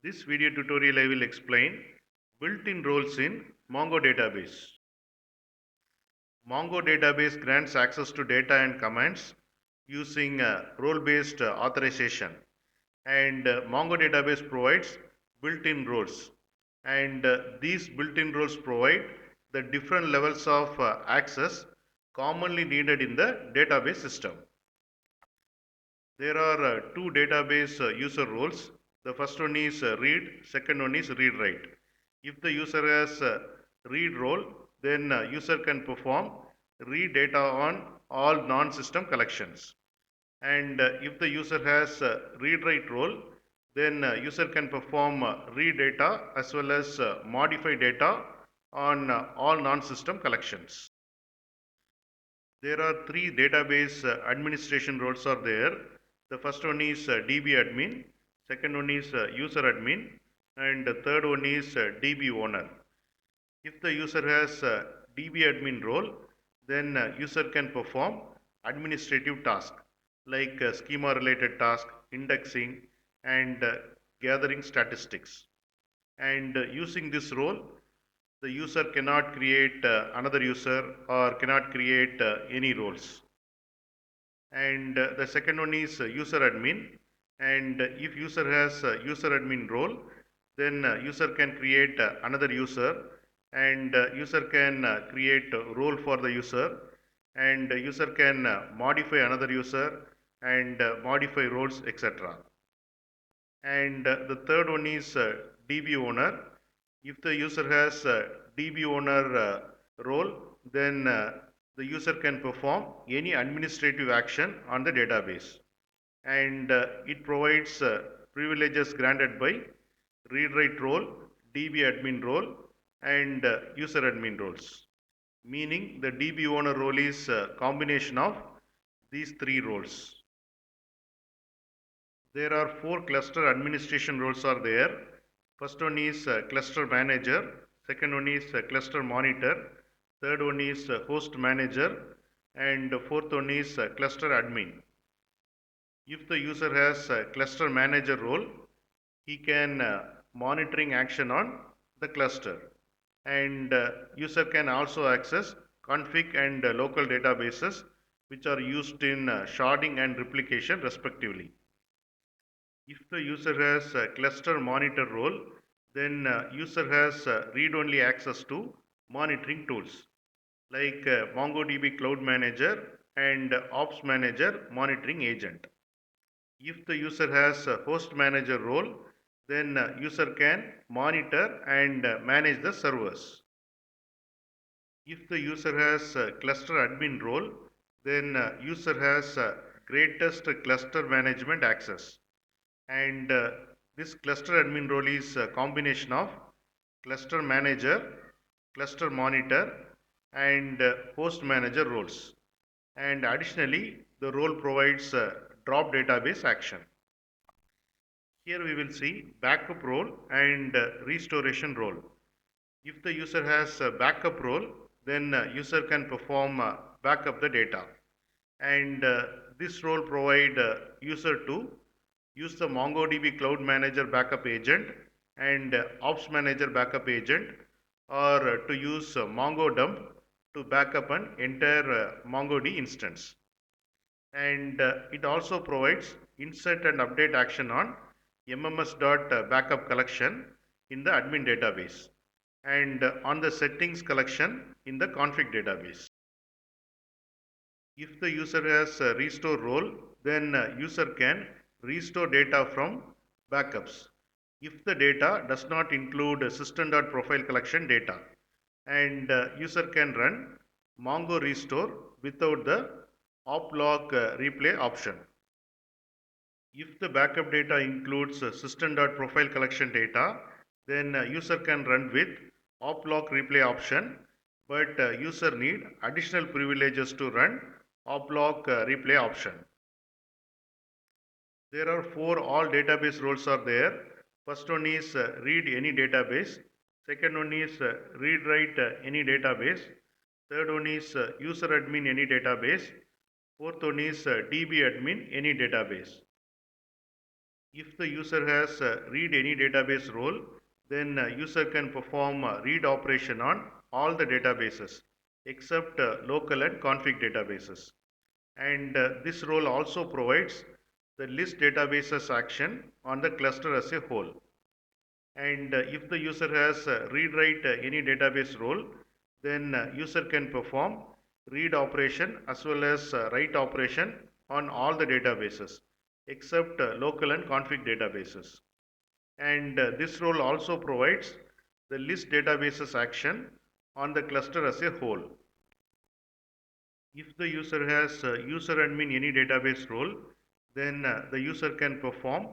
This video tutorial I will explain built-in roles in Mongo database. Mongo database grants access to data and commands using role-based authorization, and Mongo database provides built-in roles, and these built-in roles provide the different levels of access commonly needed in the database system. There are two database user roles. The first one is read, second one is read write. If the user has read role, then user can perform read data on all non-system collections. And if the user has read write role, then user can perform read data as well as modify data on all non-system collections. There are three database administration roles are there. The first one is DB admin, second one is user admin, and the third one is DB owner. If the user has DB admin role, then user can perform administrative tasks like schema related task, indexing, and gathering statistics. And using this role, the user cannot create another user or cannot create any roles. And the second one is user admin, and if user has user admin role, then user can create another user, and user can create a role for the user, and user can modify another user and modify roles, etc. And the third one is DB owner. If the user has DB owner role, then the user can perform any administrative action on the database. And it provides privileges granted by read write role, DB admin role, and user admin roles. Meaning the DB owner role is a combination of these three roles. There are four cluster administration roles are there. First one is cluster manager, second one is cluster monitor, third one is host manager, and fourth one is cluster admin. If the user has a cluster manager role, he can monitoring action on the cluster, and user can also access config and local databases which are used in sharding and replication respectively. If the user has a cluster monitor role, then user has read-only access to monitoring tools like MongoDB Cloud Manager and Ops Manager monitoring agent. If the user has a host manager role, then user can monitor and manage the servers. If the user has a cluster admin role, then user has greatest cluster management access. And this cluster admin role is a combination of cluster manager, cluster monitor, and host manager roles. And additionally, the role provides drop database action. Here we will see backup role and restoration role. If the user has a backup role, then user can perform backup the data. And this role provide user to use the MongoDB Cloud Manager backup agent and Ops Manager backup agent, or to use MongoDump to backup an entire MongoDB instance. And it also provides insert and update action on MMS.backup collection in the admin database and on the settings collection in the config database. If the user has a restore role, then user can restore data from backups if the data does not include system.profile collection data, and user can run Mongo restore without the oplog replay option. If the backup data includes system.profile collection data, then user can run with oplog replay option, but user need additional privileges to run oplog replay option. There are four all database roles are there. First one is read any database. Second one is read write any database. Third one is user admin any database. Fourth one is DB admin any database. If the user has read any database role, then user can perform read operation on all the databases except local and config databases. And this role also provides the list databases action on the cluster as a whole. And if the user has read write any database role, then user can perform read operation as well as write operation on all the databases except local and config databases. And this role also provides the list databases action on the cluster as a whole. If the user has user admin any database role, then the user can perform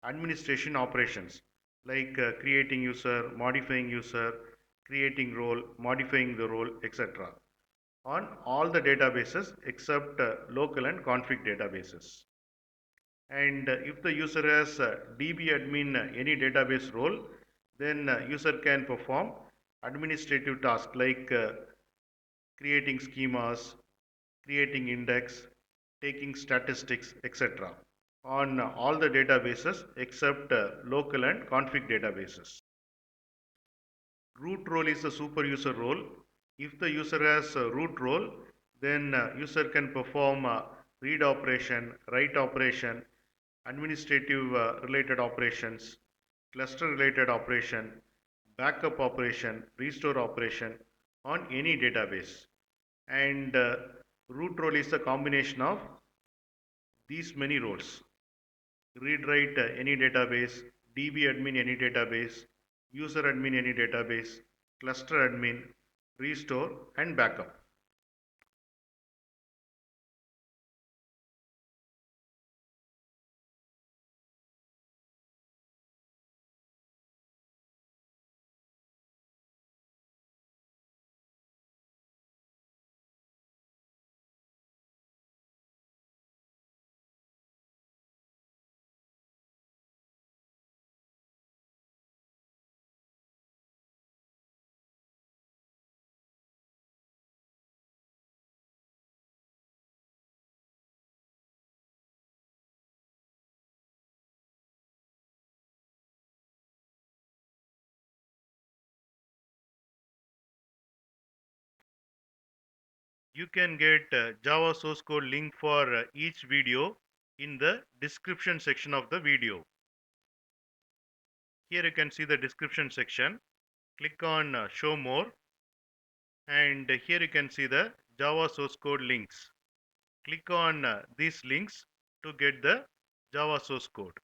administration operations like creating user, modifying user, creating role, modifying the role, etc. on all the databases except local and config databases. And if the user has DB admin any database role, then user can perform administrative tasks like creating schemas, creating index, taking statistics, etc. on all the databases except local and config databases. Root role is the super user role. If the user has a root role, then user can perform read operation, write operation, administrative related operations, cluster related operation, backup operation, restore operation on any database. And root role is a combination of these many roles: read write any database, DB admin any database, user admin any database, cluster admin, restore, and backup. You can get Java source code link for each video in the description section of the video. Here you can see the description section. Click on show more, and here you can see the Java source code links. Click on these links to get the Java source code.